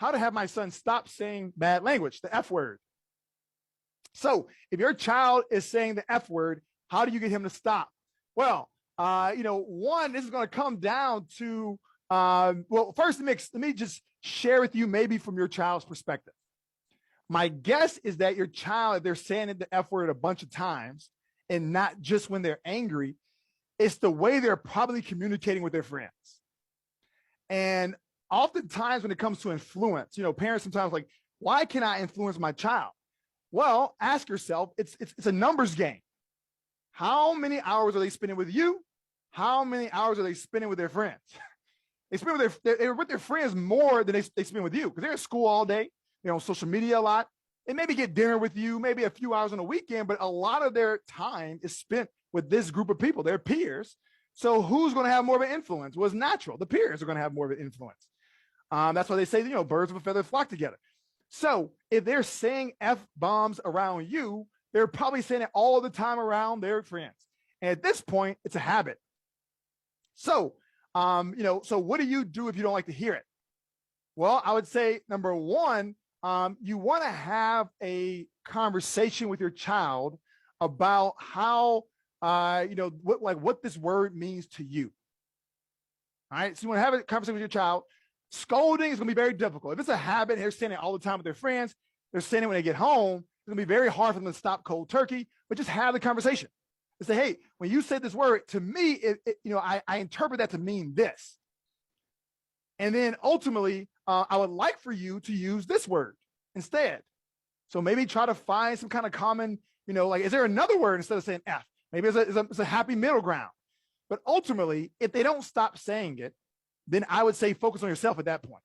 how to have my son stop saying bad language, the F word. So if your child is saying the F word, how do you get him to stop? Well, one, this is going to come down to, well, first, let me just share with you maybe from your child's perspective. My guess is that your child, if they're saying the F word a bunch of times and not just when they're angry, it's the way they're probably communicating with their friends. And oftentimes when it comes to influence, parents sometimes like, why can I influence my child? Well, ask yourself, it's a numbers game. How many hours are they spending with you? How many hours are they spending with their friends? They spend they're with their friends more than they spend with you because they're at school all day, on social media a lot. They maybe get dinner with you, maybe a few hours on the weekend, but a lot of their time is spent with this group of people, their peers. So who's going to have more of an influence? Well, it's natural. The peers are going to have more of an influence. That's why they say, birds of a feather flock together. So if they're saying F-bombs around you, they're probably saying it all the time around their friends. And at this point, it's a habit. So, so what do you do if you don't like to hear it? Well, I would say, number one, you want to have a conversation with your child about how, what this word means to you. All right. So you want to have a conversation with your child. Scolding is going to be very difficult. If it's a habit, they're saying it all the time with their friends, they're saying it when they get home, it's going to be very hard for them to stop cold turkey, but just have the conversation and say, hey, when you said this word to me, I interpret that to mean this. And then ultimately, I would like for you to use this word instead. So maybe try to find some kind of common, is there another word instead of saying F? Maybe it's a happy middle ground. But ultimately, if they don't stop saying it, then I would say focus on yourself at that point.